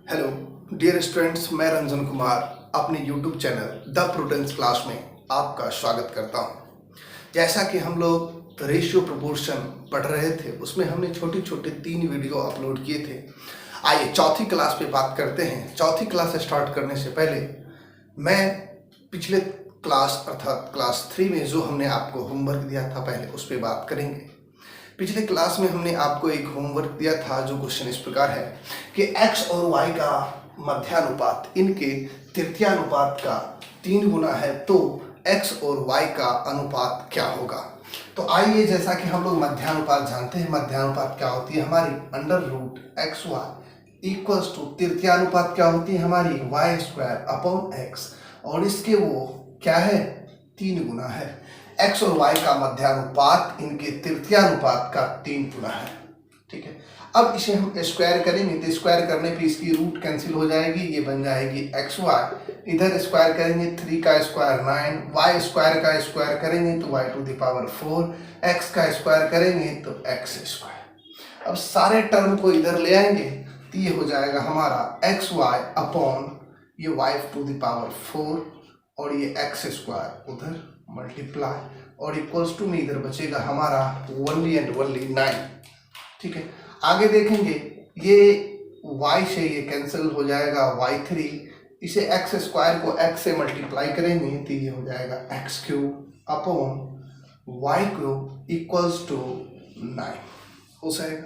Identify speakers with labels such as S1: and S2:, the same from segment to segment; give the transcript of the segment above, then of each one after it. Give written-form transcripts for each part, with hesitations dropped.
S1: Hello dear students, मैं रंजन कुमार अपने YouTube channel the prudence class में आपका स्वागत करता हूं। जैसा कि हम लोग रेशियो प्रोपोर्शन पढ़ रहे थे, उसमें हमने छोटे छोटे 3 वीडियो अपलोड किए थे। आइए चौथी क्लास पे बात करते हैं। चौथी क्लास स्टार्ट करने से पहले मैं पिछले क्लास अर्थात क्लास 3 में जो हमने आपको होमवर्क दिया था पहले उस पर बात करेंगे। पिछले क्लास में हमने आपको एक होमवर्क दिया था जो क्वेश्चन इस प्रकार है कि x और y का मध्यानुपात इनके तृतीयानुपात का 3 गुना है, तो x और y का अनुपात क्या होगा। तो आइए, जैसा कि हम लोग मध्यानुपात जानते हैं, मध्यानुपात क्या होती है हमारी under root x y equals to तृतीयानुपात क्या होती है हमारी वाई स्क्वायर अपॉन एक्स, और इसके वो क्या है 3 गुना है। x और y का मध्यानुपात इनके तृतीयानुपात का 3 गुना है। ठीक है, अब इसे हम स्क्वायर करेंगे तो स्क्वायर करने पे इसकी रूट कैंसिल हो जाएगी, ये बन जाएगी एक्स वाई। इधर स्क्वायर करेंगे 3 का स्क्वायर 9, वाई स्क्वायर का स्क्वायर करेंगे तो y to the power 4, x का स्क्वायर करेंगे तो x स्क्वायर। अब सारे टर्म को इधर ले आएंगे तो ये हो जाएगा हमारा एक्स वाई अपॉन ये y टू द पावर 4 और ये x स्क्वायर उधर मल्टीप्लाई और इक्वल्स टू में इधर बचेगा हमारा ओनली एंड ओनली 9। ठीक है, आगे देखेंगे ये y से ये कैंसिल हो जाएगा y3, इसे x स्क्वायर को x से मल्टीप्लाई करेंगे तो ये हो जाएगा x cube upon y cube equals to 9 हो जाएगा।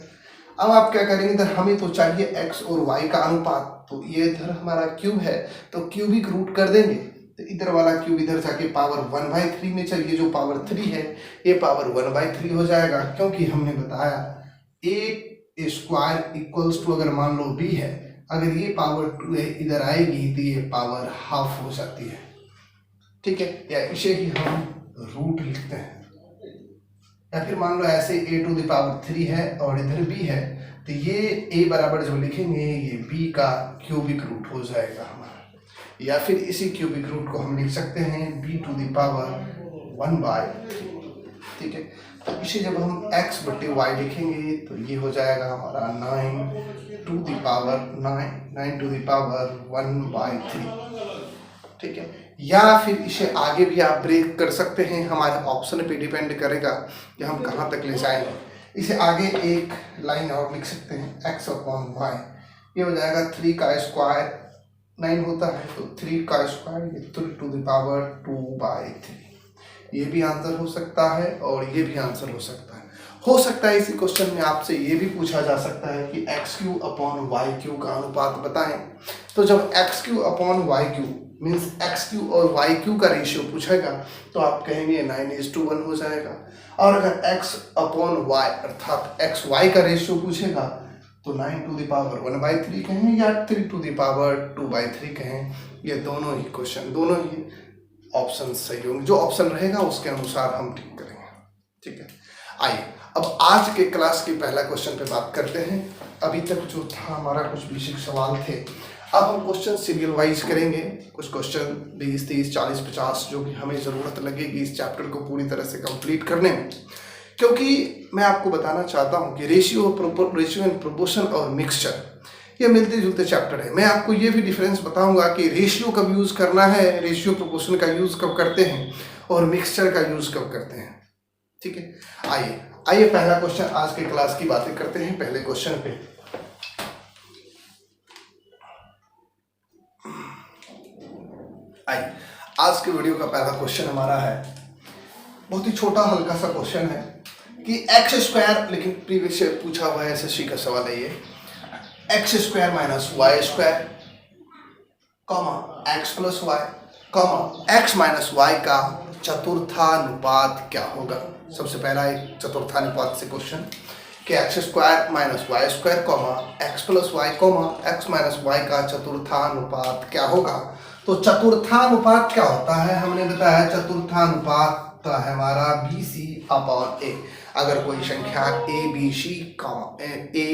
S1: अब आप क्या करेंगे, इधर हमें तो चाहिए x और y का अनुपात, तो ये इधर हमारा क्यूब है तो क्यूबिक रूट कर देंगे, तो इधर वाला क्यूब इधर जाके पावर 1/3 में चलिए, जो पावर 3 है ये पावर 1/3 हो जाएगा, क्योंकि हमने बताया a स्क्वायर इक्वल्स टू अगर मान लो b है, अगर ये पावर 2 है इधर आएगी तो ये पावर हाफ हो जाती है। ठीक है, या इसे ही हम रूट लिखते हैं, या फिर मान लो ऐसे a टू द पावर 3 है और इधर b है, तो ये a बराबर जो लिखेंगे ये b का क्यूबिक रूट हो जाएगा हमारा, या फिर इसी क्यूबिक रूट को हम लिख सकते हैं b टू द पावर 1/3। ठीक है, तो इसे जब हम x बटे y लिखेंगे तो ये हो जाएगा हमारा 9 to the power 9 to the power 1/3। ठीक है, या फिर इसे आगे भी आप ब्रेक कर सकते हैं, हमारे ऑप्शन पे डिपेंड करेगा कि हम कहाँ तक ले जाएंगे। इसे आगे एक लाइन और लिख सकते हैं x अपॉन y, ये हो जाएगा 3 का स्क्वायर 9 होता है तो 3 का स्क्वायर ये 3 टू द पावर 2/3। ये भी आंसर हो सकता है और ये भी आंसर हो सकता है। हो सकता है इसी क्वेश्चन में आपसे ये भी पूछा जा सकता है कि x Q upon Y cube का अनुपात बताएं। तो जब एक्स क्यू अपॉन वाई क्यू मीन्स एक्स क्यू और वाई क्यू का रेशियो पूछेगा तो आप कहेंगे 9:1 हो जाएगा, और अगर एक्स अपॉन वाई अर्थात एक्स वाई का रेशियो पूछेगा तो 9 टू द पावर 1/3 कहें या 3 टू द पावर 2/3 कहें, ये दोनों ही क्वेश्चन दोनों ही ऑप्शन सही होंगे। जो ऑप्शन रहेगा उसके अनुसार हम ठीक करेंगे। ठीक है, आइए अब आज के क्लास के पहला क्वेश्चन पे बात करते हैं। अभी तक जो था हमारा कुछ बेसिक सवाल थे, अब हम क्वेश्चन सीरियल वाइज करेंगे। कुछ क्वेश्चन 20, 30, 40, 50 जो कि हमें ज़रूरत लगेगी इस चैप्टर को पूरी तरह से कंप्लीट करने में, क्योंकि मैं आपको बताना चाहता हूं कि रेशियो एंड प्रोपोर्शन और मिक्सचर ये मिलते जुलते चैप्टर है। मैं आपको ये भी डिफरेंस बताऊंगा कि रेशियो कब यूज़ करना है, रेशियो प्रोपोर्शन का यूज़ कब करते हैं और मिक्सचर का यूज़ कब करते हैं। ठीक है, आइए पहला क्वेश्चन आज के क्लास की बातें करते हैं। पहले क्वेश्चन पे आइए, आज के वीडियो का पहला क्वेश्चन हमारा है, बहुत ही छोटा हल्का सा क्वेश्चन है कि एक्स स्क्वायर, लेकिन प्रीवियस पूछा हुआ है एसएससी का सवाल है ये, x square minus y square comma x plus y comma x minus y का चतुर्थानुपात क्या होगा। सबसे पहला एक चतुर्थानुपात से क्वेश्चन कि x square minus y square comma x plus y comma x minus y का चतुर्थानुपात क्या होगा। तो चतुर्थानुपात क्या होता है, हमने बताया चतुर्थानुपात है हमारा BC अपॉन A। अगर कोई संख्या ABC A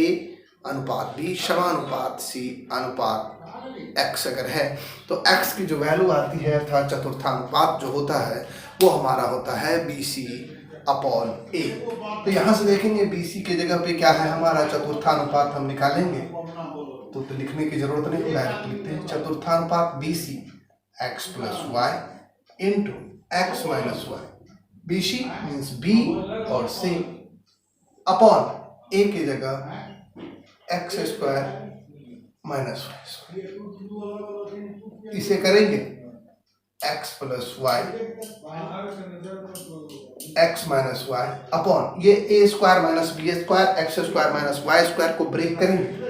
S1: अनुपात B समानुपात C अनुपात X अगर है तो X की जो वैल्यू आती है अर्थात चतुर्थानुपात जो होता है वो हमारा होता है BC अपॉन A। तो यहाँ से देखेंगे BC की जगह पे क्या है हमारा चतुर्थानुपात हम निकालेंगे तो लिखने की जरूरत नहीं, डायरेक्ट लिखते हैं। चतुर्थानुपात BC x plus y into x minus y. BC means B और C अपॉन A की जगह x square minus y square. इसे करेंगे x plus y x minus y upon ये A square minus B square x square minus y square को break करेंगे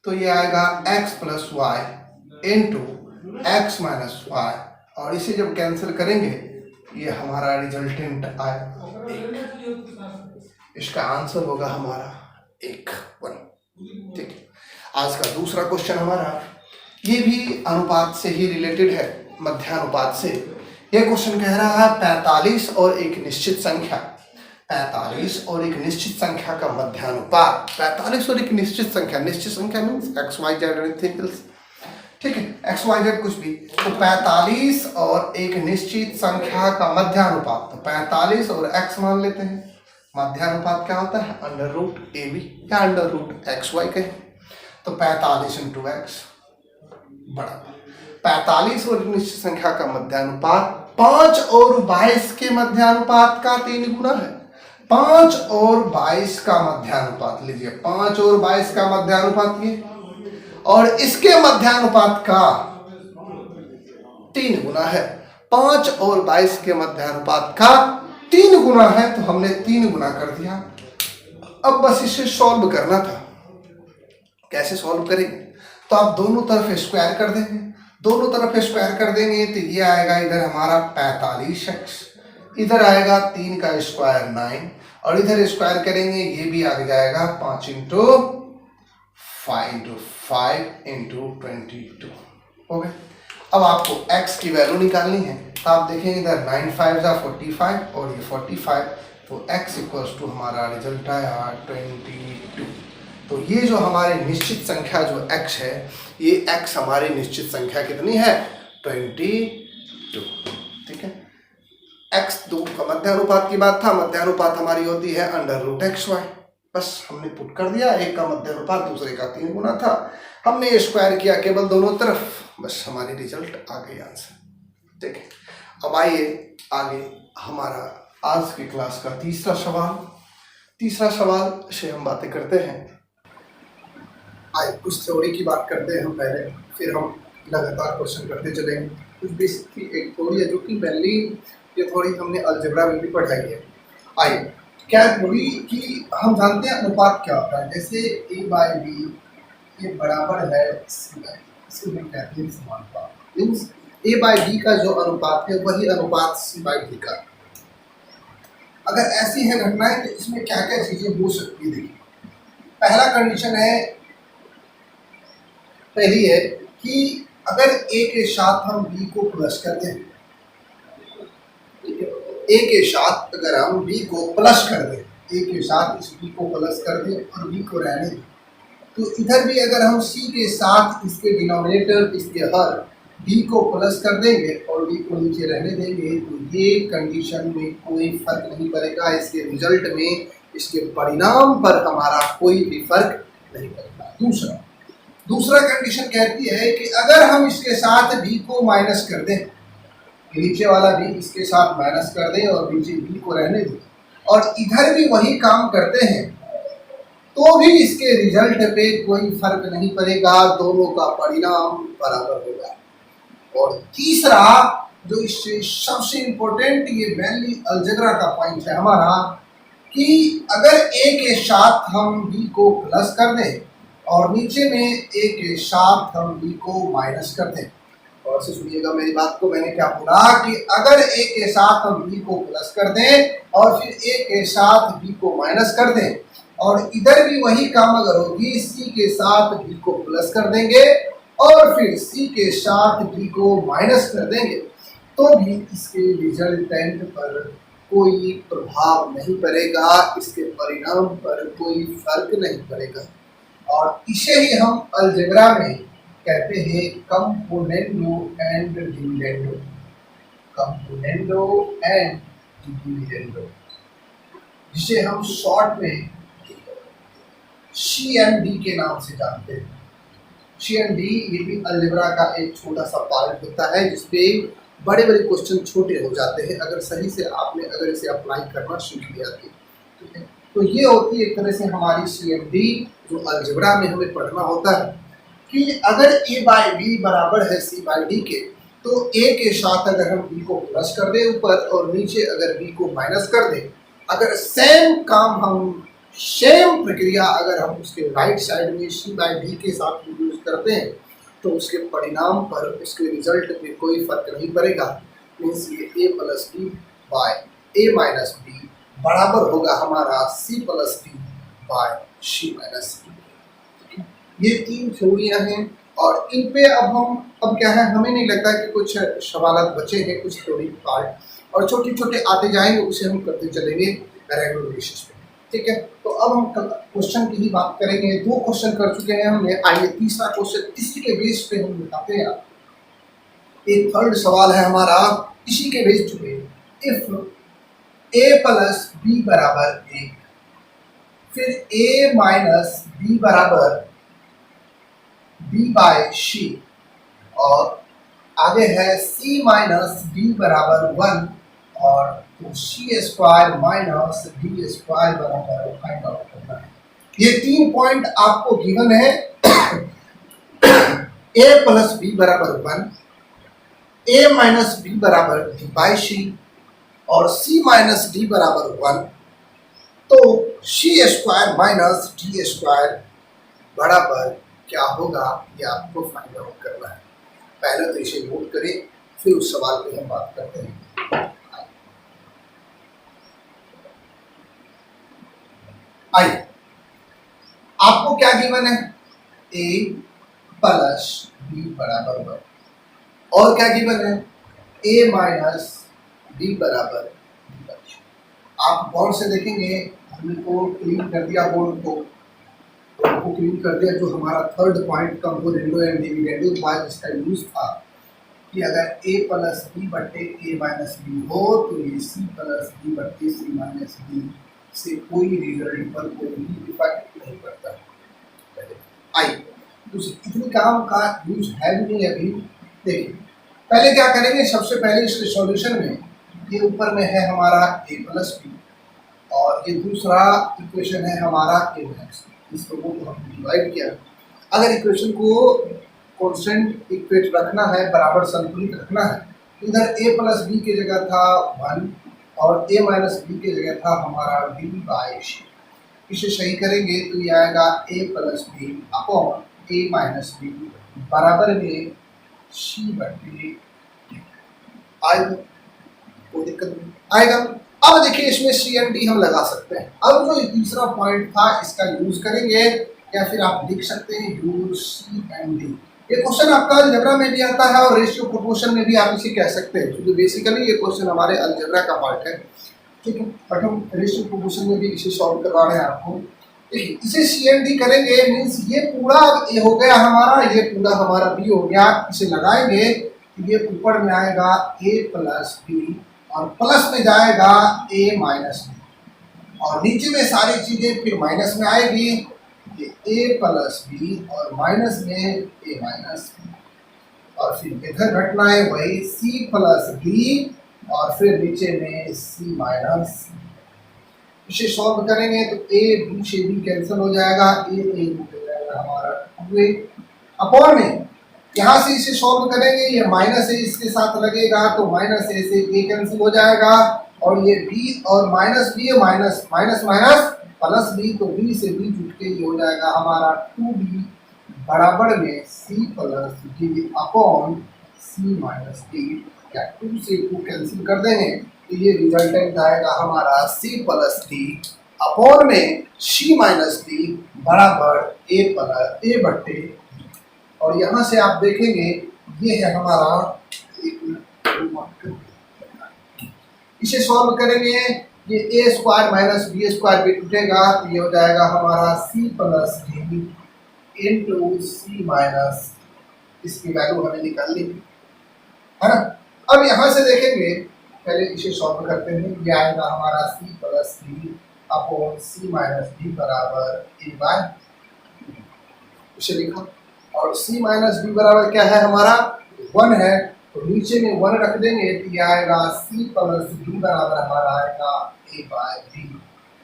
S1: तो ये आएगा x plus y into x minus y, और इसे जब कैंसिल करेंगे ये हमारा रिजल्टेंट आएगा 1। इसका आंसर होगा हमारा 1 1। ठीक है। आज का दूसरा क्वेश्चन हमारा ये भी अनुपात से ही रिलेटेड है, मध्यानुपात से। यह क्वेश्चन कह रहा है 45 और एक निश्चित संख्या, 45 और एक निश्चित संख्या का मध्यानुपात। 45 और एक निश्चित संख्या means x y z anything else, ठीक है, एक्स वाई जेड कुछ भी। तो 45 और एक निश्चित संख्या का मध्यानुपात, तो 45 और x मान लेते हैं। मध्यानुपात क्या होता है? अंडर रूट AB या अंडर रूट XY कहें। तो 45 इंटू x बराबर 45 और निश्चित संख्या का मध्यानुपात 5 और 22 के मध्यानुपात का 3 गुना है। 5 और 22 का मध्यानुपात लीजिए, 5 और 22 का मध्यानुपात ये, और इसके मध्यानुपात का 3 गुना है। 5 और 22 के मध्यानुपात का 3 गुना है, तो हमने 3 गुना कर दिया। अब बस इसे सॉल्व करना था। कैसे सॉल्व करेंगे? तो आप दोनों तरफ स्क्वायर कर देंगे, दोनों तरफ स्क्वायर कर देंगे तो ये आएगा इधर हमारा 45x, इधर आएगा 3 का स्क्वायर 9, और इधर स्क्वायर करेंगे ये भी आ जाएगा 5 इंटू 5 इंटू 22 हो गए। अब आपको x की वैल्यू निकालनी है, तो आप देखेंगे इधर 9 5 जा 45 और ये 45, तो x इक्वल्स टू हमारा रिजल्ट आया 22। तो ये जो हमारे निश्चित संख्या जो x है, ये x हमारी निश्चित संख्या कितनी है? 22। ठीक है। x 2 का मध्यानुपात की बात था, मध्यानुपात हमारी होती है अंडर रूट XY। बस हमने पुट कर दिया, एक का मध्यानुपात दूसरे का 3 गुना था, हमने स्क्वायर किया केवल दोनों तरफ, बस हमारी रिजल्ट आ गई आंसर। ठीक है। अब आइए आगे हमारा आज की क्लास का तीसरा सवाल से हम बातें करते हैं। आइए कुछ थ्योरी की बात करते हैं हम पहले, फिर हम लगातार क्वेश्चन करते चलेंगे। कुछ बेसिक की एक थ्योरी है जो कि पहली ये थ्योरी हमने अलजेब्रा में भी पढ़ाई है। आइए क्या थ्योरी कि हम जानते हैं अनुपात क्या होता है। जैसे A/B ये बराबर है C/D, इसे हम कहते हैं समानुपात। मीन्स A/B का जो अनुपात है वही अनुपात C/D का। अगर ऐसी है घटनाएं तो इसमें क्या क्या चीजें हो सकती है। देखिए, पहला कंडीशन है, पहली है कि अगर A के साथ हम B को प्लस कर दें, A के साथ अगर हम B को प्लस कर दें, A के साथ इस B को प्लस कर दें और B को रहने दें, तो इधर भी अगर हम C के साथ इसके डिनोमिनेटर इसके हर B को प्लस कर देंगे और B को नीचे रहने देंगे, तो ये कंडीशन में कोई फर्क नहीं पड़ेगा। इसके रिजल्ट में, इसके परिणाम पर हमारा कोई भी फर्क नहीं पड़ेगा। दूसरा कंडीशन कहती है कि अगर हम इसके साथ B को माइनस कर दें, नीचे वाला B इसके साथ माइनस कर दें और नीचे B को रहने दें, और इधर भी वही काम करते हैं, तो भी इसके रिजल्ट पे कोई फर्क नहीं पड़ेगा, दोनों का परिणाम बराबर होगा। और तीसरा जो इससे सबसे इम्पोर्टेंट, ये मेनली अलजेब्रा का पॉइंट है हमारा, कि अगर A के साथ हम B को प्लस कर दें और नीचे में A के साथ हम B को माइनस कर दें, और से सुनिएगा मेरी बात को, मैंने क्या बोला कि अगर A के साथ हम B को प्लस कर दें और फिर A के साथ B को माइनस कर दें, और इधर भी वही काम अगर होगी, C के साथ B को प्लस कर देंगे और फिर C के साथ B को माइनस कर देंगे, तो भी इसके रिजल्टेंट पर कोई प्रभाव नहीं पड़ेगा, इसके परिणाम पर कोई फर्क नहीं पड़ेगा। और इसे ही हम अलजेब्रा में कहते हैं componendo and dividendo, componendo and dividendo, जिसे हम शॉर्ट में CMD के नाम से जानते हैं। सी एंड डी ये भी अलजेब्रा का एक छोटा सा पार्ट होता है जिसपे बड़े बड़े क्वेश्चन छोटे हो जाते हैं अगर सही से आपने अगर इसे अप्लाई करना सीख लिया तो। ठीक है, तो ये होती है एक तरह से हमारी सी एंड डी जो अलजेब्रा में हमें पढ़ना होता है कि अगर ए बाई बी बराबर है सी बाई डी के, तो ए के साथ अगर हम बी को प्लस कर दें ऊपर और नीचे अगर बी को माइनस कर दें, अगर सेम काम हम सेम प्रक्रिया अगर हम उसके राइट साइड में सी बाई डी के साथ यूज करते हैं तो उसके परिणाम पर उसके रिजल्ट में कोई फर्क नहीं पड़ेगा। मीन्स ये ए प्लस बी बाय ए माइनस बी बराबर होगा हमारा सी प्लस डी बाय सी माइनस डी। ये तीन थ्योरियाँ हैं और इन पे अब क्या है, हमें नहीं लगता कि कुछ सवाल बचे हैं, कुछ थ्योरी पार्ट और छोटे छोटे आते जाएंगे, उसे हम करते चलेंगे रेगुलर बेसिस पे। ठीक है, तो अब हम क्वेश्चन की ही बात करेंगे। 2 क्वेश्चन कर चुके हैं हमने, आइए तीसरा क्वेश्चन इसी के बेस पे हम बताते हैं। एक थर्ड सवाल है हमारा इसी के बेस पे, इफ ए प्लस बी बराबर 1, फिर ए माइनस बी बराबर बी बाय सी, और आगे है सी माइनस डी बराबर 1 और तो सी स्क्वायर माइनस डी स्क्वायर बराबर फाइंड आउट करना है। ये 3 पॉइंट आपको गिवन है। ए प्लस बी बराबर 1, ए माइनस बी बराबर डी बाई सी और सी माइनस डी बराबर 1, तो सी स्क्वायर माइनस डी स्क्वायर बराबर क्या होगा, ये आपको फाइंड आउट करना है। पहले तो इसे नोट करें, फिर उस सवाल पे हम बात करते हैं। आइए, आपको क्या गिवन है, ए प्लस बी बराबर 1 और क्या गिवन है, ए माइनस बी बराबर बी। आप बोर्ड से देखेंगे, हमने को क्लीन कर दिया बोर्ड को क्लीन कर दिया। जो हमारा third point componendo and dividendo था जिसका यूज था कि अगर ए प्लस बी बट्टे ए माइनस बी हो तो ये सी प्लस बी बट्टे सी माइनस बी से कोई रिजल्ट पर कोई भी इफेक्ट नहीं पड़ता। आइए, इतने काम का यूज है भी नहीं अभी। देखिए, पहले क्या करेंगे, सबसे पहले इसके सॉल्यूशन में ये ऊपर में है हमारा ए प्लस बी और ये दूसरा इक्वेशन है हमारा ए माइनस, इसको को हम डिवाइड किया। अगर इक्वेशन को कांस्टेंट इक्वेट रखना है, बराबर संतुलित रखना है, इधर ए प्लस बी की जगह था 1 और ए माइनस बी की जगह था हमारा डी बाई सी। इसे सही करेंगे तो ये आएगा ए प्लस बी अपॉन ए माइनस बी बराबर में सी बटे, आएगा कोई दिक्कत नहीं आएगा। अब देखिए, इसमें सी एंड डी हम लगा सकते हैं। अब जो तीसरा पॉइंट था इसका यूज करेंगे, या फिर आप लिख सकते हैं यूज सी एंड डी। ये क्वेश्चन आपका अलजेब्रा में भी आता है और रेशियो प्रोपोर्शन में भी आप इसे कह सकते हैं, क्योंकि बेसिकली ये क्वेश्चन हमारे अलजेब्रा का पार्ट है। ठीक है, बट हम रेशियो प्रोपोर्शन में भी इसे सॉल्व करवा रहे हैं आपको। देखिए, इसे सी एंड डी करेंगे, मीन्स ये पूरा ए हो गया हमारा, ये पूरा हमारा बी हो गया। इसे लगाएंगे तो ये ऊपर में आएगा ए प्लस बी और प्लस में जाएगा ए माइनस बी और नीचे में सारी चीजें फिर माइनस में आएगी, ये ए प्लस बी और माइनस में ए माइनस बी और फिर इधर घटना है वही सी प्लस बी और फिर नीचे में सी माइनस। इसे सॉल्व करेंगे तो ए बी से बी कैंसिल हो जाएगा, ए हो जाएगा हमारा 2a अपॉन में यहाँ से इसे सॉल्व करेंगे, ये माइनस ए इसके साथ लगेगा तो माइनस ए से ए कैंसिल हो जाएगा और ये बी और minus b minus minus minus plus b, तो बी से बी जुट के ये हो जाएगा हमारा 2b बराबर में c plus d upon c minus d. क्या 2 से 2 कैंसिल कर देंगे तो ये रिजल्टेंट आएगा हमारा सी प्लस डी अपॉन में सी माइनस डी बराबर ए प्लस ए बट्टे। और यहाँ से आप देखेंगे ये है हमारा, इसे सॉल्व करेंगे, ये A square minus B square भी टूटेगा तो ये हो जाएगा हमारा सी plus D into c minus, इसकी वैल्यू हमें निकालनी है ना। अब यहाँ से देखेंगे, पहले इसे सॉल्व करते हैं, ये आएगा हमारा सी plus d upon c minus D बराबर ए बाय, इसे लिखा और c माइनस बी बराबर क्या है हमारा 1 है, तो नीचे में 1 रख देंगे तो ये आएगा c प्लस b बराबर हमारा आएगा a बाय b।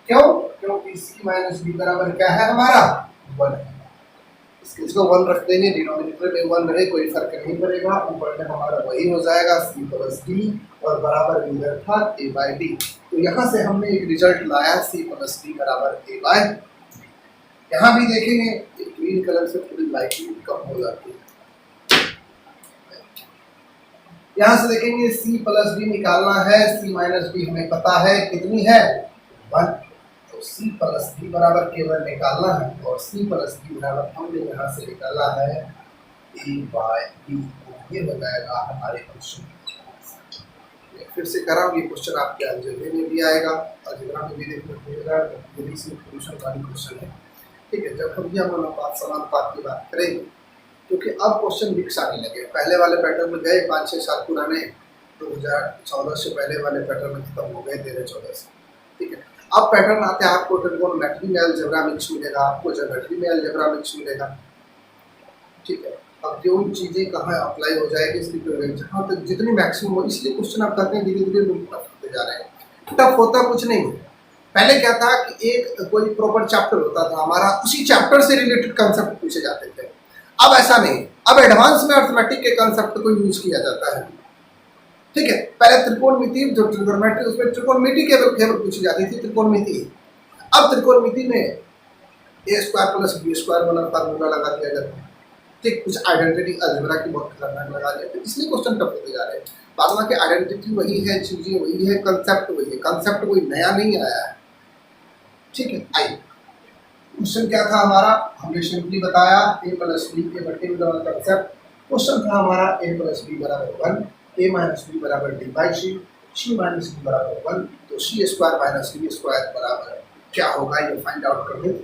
S1: क्यों? क्योंकि c माइनस b बराबर क्या है हमारा 1 है। इसको 1 रख देंगे, डिनोमिनेटर में 1 रहे कोई फर्क नहीं पड़ेगा, ऊपर में हमारा वही हो जाएगा c प्लस b और बराबर भी इधर था a बाय b। तो यहाँ से हमने एक रिजल्ट लाया c प्लस b बराबर a बाय। यहाँ भी देखेंगे ग्रीन कलर से थोड़ी लाइटिंग कम हो जाती है। यहाँ से देखेंगे c प्लस b निकालना है, c माइनस b हमें पता है कितनी है 1, तो c प्लस b बराबर केवल निकालना है और c प्लस b बराबर हमने यहाँ से निकाला है a बाय b। ये हो जाएगा हमारे क्वेश्चन। फिर से कर रहा हूँ, ये क्वेश्चन आपके अलजेब्रा में भी आएगा, अलजेब्रा में भी देखने को मिलेगा, ये सॉल्यूशन वाली क्वेश्चन है। ठीक है, जब हम यह अनुपात समानुपात की बात करेंगे क्योंकि अब क्वेश्चन मिक्स आने लगे। पहले वाले पैटर्न में गए 5-6 साल पुराने, 2014 से पहले वाले पैटर्न खत्म हो गए 13-14 से। ठीक है, अब पैटर्न आते हैं आपको ट्रिगोनोमेट्री में अलजेब्रा मिक्स मिलेगा, आपको ज्योमेट्री में अलजेब्रा मिक्स मिलेगा। ठीक है, अब जो चीज़ें कहाँ अप्लाई हो जाएगी इसकी जहाँ तक जितनी मैक्सिमम हो, इसलिए क्वेश्चन आप करते हैं धीरे धीरे टफ होते जा रहे हैं। टफ होता कुछ नहीं है, पहले क्या था कि एक कोई प्रॉपर चैप्टर होता था हमारा, उसी चैप्टर से रिलेटेड कंसेप्ट पूछे जाते थे। अब ऐसा नहीं, अब एडवांस में अर्थमेटिक के कंसेप्ट को यूज किया जाता है। ठीक है, पहले त्रिकोणमिति जो ट्रिगोनोमेट्री उसमें त्रिकोणमिति केवल पूछी जाती थी, त्रिकोणमिति। अब त्रिकोणमिति में a square plus b square वाला फार्मूला लगा दिया जाता है। ठीक, कुछ आइडेंटिटी अलजेब्रा की बहुत खतरनाक लगा देते हैं, इसलिए क्वेश्चन टफ होते जा रहे हैं। बाद में कि आइडेंटिटी वही है, चीजें वही है, कंसेप्ट वही है, कंसेप्ट कोई नया नहीं आया है। ठीक है, आइए क्वेश्चन क्या था हमारा, हमने सिंपली बताया a प्लस बी के बटे में कंसेप्ट। क्वेश्चन था हमारा a प्लस बी बराबर 1, a माइनस बी बराबर d by c minus b बराबर 1, तो c square minus d square बराबर क्या होगा ये फाइंड आउट कर लें।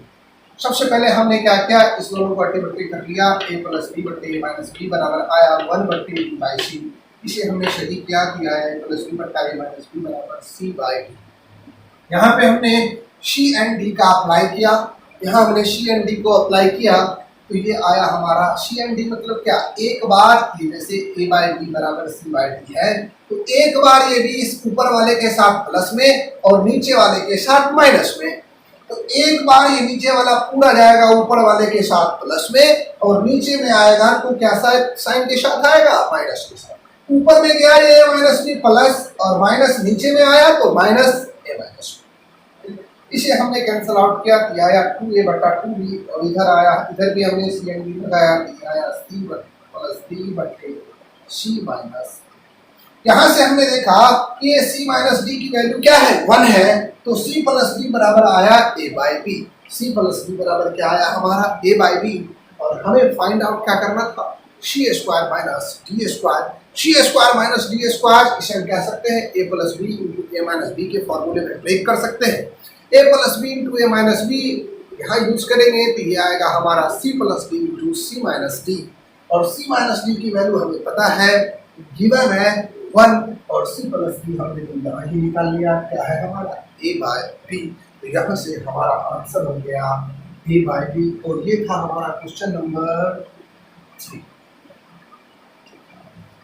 S1: सबसे पहले हमने क्या किया, इस दोनों को बटे बटे कर लिया, a प्लस बी बटे a माइनस बी बराबर आया 1 बटे d बाई c। इसे हमने सही क्या किया है, a प्लस बी बटा a माइनस बी बराबर c बाई d। यहाँ पे हमने c एंड d का अप्लाई किया, यहाँ हमने c एंड d को अप्लाई किया तो ये आया हमारा c एंड d मतलब क्या, एक बार ये जैसे a बाई d बराबर c बाई d है, तो एक बार ये भी इस ऊपर वाले के साथ प्लस में और नीचे वाले के साथ माइनस में, तो एक बार ये नीचे वाला पूरा जाएगा ऊपर वाले के साथ प्लस में और नीचे में आएगा तो क्या साइन के साथ आएगा माइनस के साथ। ऊपर में गया ये a माइनस बी प्लस और माइनस नीचे में आया तो माइनस a माइनस। इसे हमने कैंसल आउट किया, आया 2a बटा 2b और इधर आया, इधर भी हमने c एंड d लगाया, आया c प्लस d बटे c माइनस। यहाँ से हमने देखा कि c माइनस d की वैल्यू क्या है 1 है, तो c प्लस d बराबर आया a by b। c plus d बराबर क्या आया हमारा a बाई b और हमें फाइंड आउट क्या करना था, c square minus d square. c square minus d square इसे हम कह सकते हैं a plus b into a minus b के फॉर्मूले में ब्रेक कर सकते हैं। a plus b into a minus b यहाँ यूज करेंगे तो ये आएगा हमारा c plus b into c minus d, और c माइनस डी की वैल्यू हमें पता है, गिवन है 1 और c प्लस बी हमने यहाँ ही निकाल लिया, क्या है हमारा a बाय बी। तो यहाँ से हमारा आंसर हो गया a बाय बी और ये था हमारा क्वेश्चन नंबर 3।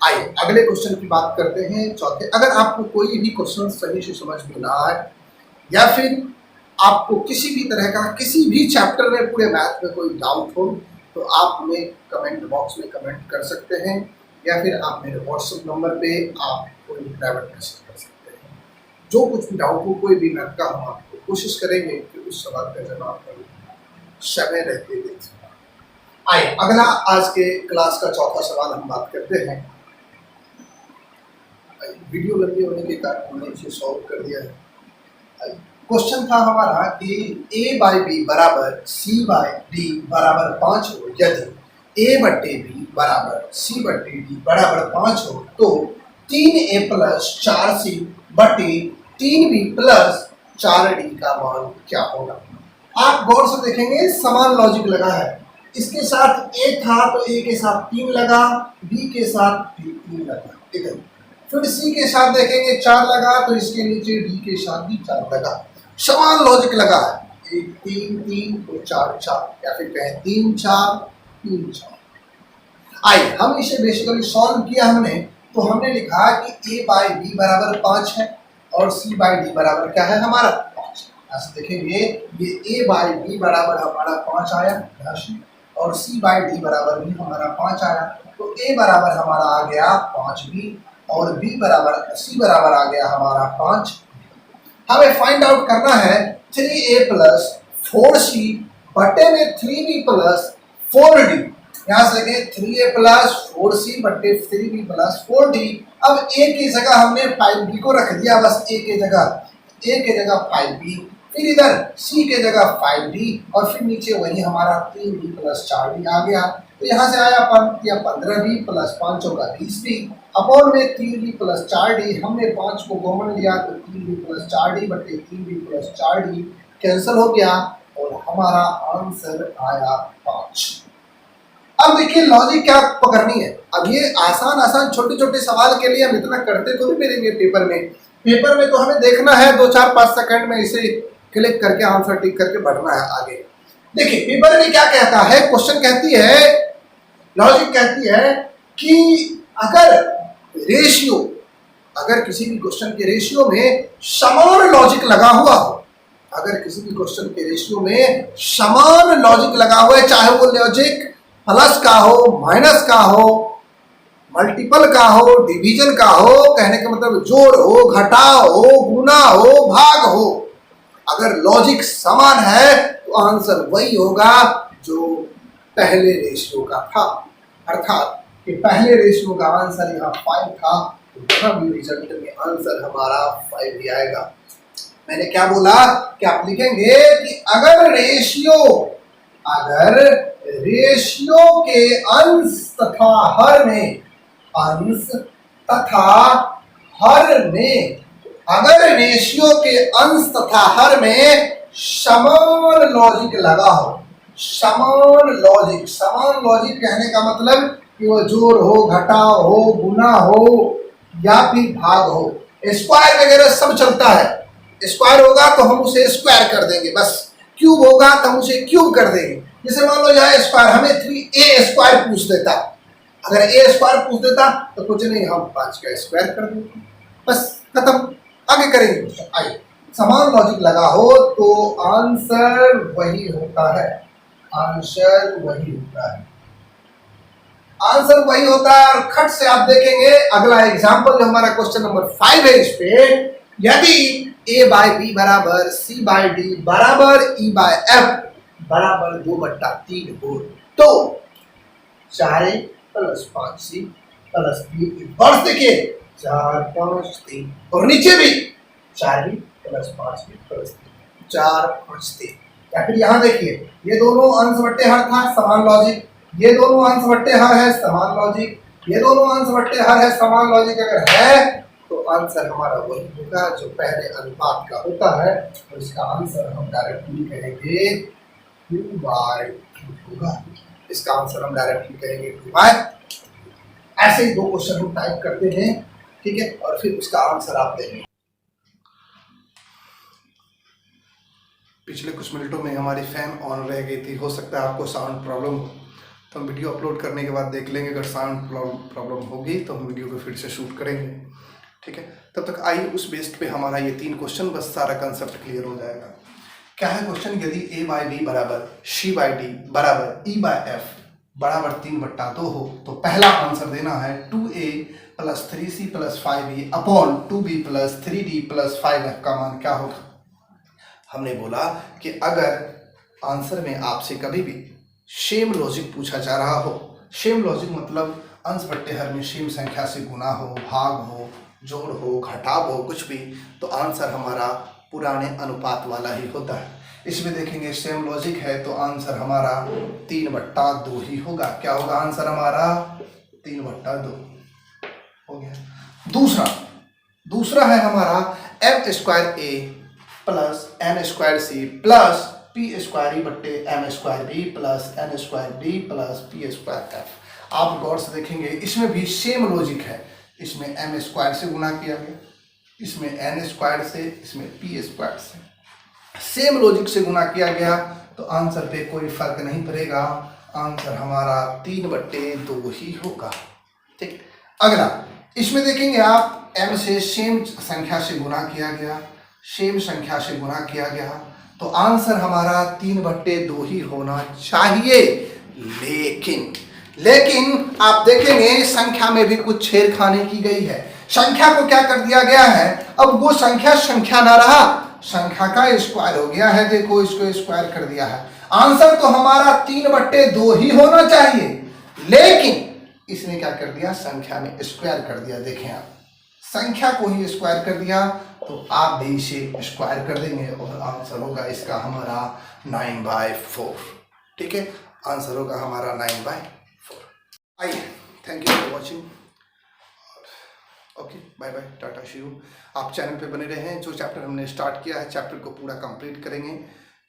S1: आइए अगले क्वेश्चन की बात करते हैं, चौथे। अगर आपको कोई भी क्वेश्चन सही से समझ में ना आए या फिर आपको किसी भी तरह का किसी भी चैप्टर में पूरे मैथ में कोई डाउट हो तो आप हमें कमेंट बॉक्स में कमेंट कर सकते हैं या फिर आप मेरे व्हाट्सएप नंबर पे आप कोई प्राइवेट मैसेज कर सकते हैं। जो कुछ भी डाउट हो कोई भी मैथ का, हम आपको कोशिश करेंगे कि उस सवाल का जवाब करें समय रहते दें। आइए अगला आज के क्लास का चौथा सवाल हम बात करते हैं। वीडियो लंबी होने के कारण हमने इसे सॉल्व कर दिया है। क्वेश्चन था हमारा कि a बाई बी बराबर c बाई डी बराबर 5 हो, यदि a बटे b बराबर c बटे d बराबर 5 हो तो 3a प्लस 4c बटे 3b प्लस 4d का मान क्या होगा। आप गौर से देखेंगे समान लॉजिक लगा है, इसके साथ a था तो a के साथ 3 लगा, b के साथ भी 3 लगा, इधर फिर c के साथ देखेंगे 4 लगा तो इसके नीचे d के साथ भी 4 लगा, समान लॉजिक लगा है। 1 3 3 तो 4 4 या फिर कहें 3 4 3 4। आइए हम इसे बेसिकली सॉल्व किया हमने, तो हमने लिखा कि a बाई बी बराबर 5 है और c बाई डी बराबर क्या है हमारा 5। ऐसे देखेंगे ये a बाई बी बराबर हमारा 5 आया और c बाई डी बराबर भी हमारा 5 आया, तो a बराबर हमारा आ गया 5b और b बराबर c बराबर आ गया हमारा 5। हमें फाइंड आउट करना है 3a प्लस 4c बटे में 3b प्लस 4d। यहाँ से देखें 3a प्लस 4c बटे 3b प्लस 4d। अब a की जगह हमने 5b को रख दिया, बस a के जगह 5b, फिर इधर c के जगह 5d और फिर नीचे वही हमारा 3b प्लस 4d आ गया। तो यहाँ से आया 15b प्लस 5 होगा 20b अपॉन में 3b प्लस 4d। हमने 5 को कॉमन लिया तो 3b प्लस 4d बटे 3b प्लस 4d कैंसिल हो गया और हमारा आंसर आया 5। अब देखिए लॉजिक क्या पकड़नी है। अब ये आसान छोटे छोटे सवाल के लिए हम इतना करते तो भी मेरे पेपर में तो हमें देखना है 2-4-5 सेकंड में इसे क्लिक करके आंसर टिक करके बढ़ना है आगे। देखिए पेपर में क्या कहता है, क्वेश्चन कहती है, लॉजिक कहती है कि अगर किसी भी क्वेश्चन के रेशियो में समान लॉजिक लगा हुआ हो, चाहे वो लॉजिक प्लस का हो, माइनस का हो, मल्टीपल का हो, डिवीजन का हो, कहने का मतलब जोड़ हो, घटाव हो, गुना हो, भाग हो, अगर लॉजिक समान है तो आंसर वही होगा जो पहले रेशियो का था। अर्थात कि पहले रेशियो का आंसर यहाँ 5 था, तो यहाँ भी रिजल्ट में आंसर हमारा 5 ही आएगा। मैंने क्या बोला कि आप लिखेंगे कि अगर रेशियो के अंश तथा हर में अगर रेशियो के अंश तथा हर में समान लॉजिक लगा हो, समान लॉजिक कहने का मतलब कि वो जोड़ हो, घटाव हो, गुना हो या फिर भाग हो, स्क्वायर वगैरह सब चलता है। स्क्वायर होगा तो हम उसे स्क्वायर कर देंगे, बस क्यूब होगा तो हम उसे क्यूब कर देंगे। जैसे मान लो जाए स्क्वायर, हमें 3a स्क्वायर पूछ देता, अगर a स्क्वायर पूछ देता तो कुछ नहीं, हम 5 का स्क्वायर कर देते, बस खत्म, आगे करेंगे। आइए, समान लॉजिक लगा हो तो आंसर वही होता है, आंसर वही होता है। और खट से आप देखेंगे अगला एग्जाम्पल जो हमारा क्वेश्चन नंबर 5 है, इस पे यदि a बाई बी बराबर c बाई डी बराबर e बाई f बराबर 2/3 हो तो 4a प्लस 5c प्लस 3 वर्ष देखिए 4 5 3 और नीचे भी 4b प्लस 5b प्लस 4 5 3। या फिर यहाँ देखिए ये दोनों अंश बट्टे हर था, समान लॉजिक, ये दोनों अंश बट्टे हर है, समान लॉजिक, ये दोनों अंश बट्टे हर है, समान लॉजिक अगर है तो आंसर हमारा वही होगा जो पहले अनुपात का होता है, और इसका आंसर हम डायरेक्टली कहेंगे 2/2 होगा। इसका आंसर हम डायरेक्टली कहेंगे 2/2। ऐसे ही 2 क्वेश्चन हम टाइप करते हैं, ठीक है, और फिर उसका आंसर आप देंगे। पिछले कुछ मिनटों में हमारी फैन ऑन रह गई थी, हो सकता है आपको साउंड प्रॉब्लम हो, तो हम वीडियो अपलोड करने के बाद देख लेंगे। अगर साउंड प्रॉब्लम होगी तो हम वीडियो को फिर से शूट करेंगे, ठीक है। तब तक आइए उस बेस्ड पे हमारा ये 3 क्वेश्चन, बस सारा कंसेप्ट क्लियर हो जाएगा। क्या है क्वेश्चन, यदि a बाई बी बराबर c बाई डी बराबर e बाई f बराबर 3/2 हो तो पहला आंसर देना है 2a plus 3c plus 5b upon 2b plus 3d plus 5f का मान क्या होगा। हमने बोला कि अगर आंसर में आपसे कभी भी सेम लॉजिक पूछा जा रहा हो, सेम लॉजिक मतलब अंश बट्टे हर में सेम संख्या से गुना हो, भाग हो, जोड़ हो, घटाव हो, कुछ भी, तो आंसर हमारा पुराने अनुपात वाला ही होता है। इसमें देखेंगे सेम लॉजिक है तो आंसर हमारा 3/2 ही होगा। क्या होगा आंसर हमारा 3/2 हो गया। दूसरा है हमारा m square a plus n square c plus p square e बट्टे m square b plus n square d plus p square f। आप गौर से देखेंगे इसमें भी सेम लॉजिक है, इसमें m स्क्वायर से गुना किया गया, इसमें n स्क्वायर से, इसमें p स्क्वायर से, सेम लॉजिक से गुना किया गया, तो आंसर पे कोई फर्क नहीं पड़ेगा, आंसर हमारा 3/2 ही होगा। ठीक, अगला इसमें देखेंगे आप m से सेम संख्या से गुना किया गया, सेम संख्या से गुना किया गया, तो आंसर हमारा 3/2 ही होना चाहिए। लेकिन आप देखेंगे संख्या में भी कुछ छेड़खानी की गई है। संख्या को क्या कर दिया गया है, अब वो संख्या ना रहा, संख्या का स्क्वायर हो गया है। देखो इसको स्क्वायर कर दिया है। आंसर तो हमारा 3/2 ही होना चाहिए, लेकिन इसने क्या कर दिया, संख्या में स्क्वायर कर दिया। देखें आप, संख्या को ही स्क्वायर कर दिया, तो आप भी इसे स्क्वायर कर देंगे और आंसर होगा इसका हमारा 9/4। ठीक है, आंसर होगा हमारा 9/4। आइए, thank you for watching. Okay, bye bye, tata, see you. आप चैनल पे बने रहें। जो चैप्टर हमने स्टार्ट किया है, चैप्टर को पूरा कंप्लीट करेंगे।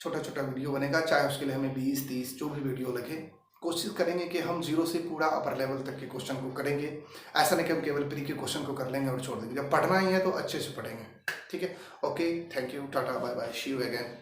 S1: छोटा छोटा वीडियो बनेगा, चाहे उसके लिए हमें 20-30 जो भी वीडियो लगे, कोशिश करेंगे कि हम 0 से पूरा अपर लेवल तक के क्वेश्चन को करेंगे। ऐसा नहीं कि हम केवल प्री के क्वेश्चन को कर लेंगे और छोड़ देंगे। जब पढ़ना ही है तो अच्छे से पढ़ेंगे। ठीक है, okay, thank you, tata, bye bye, see you again.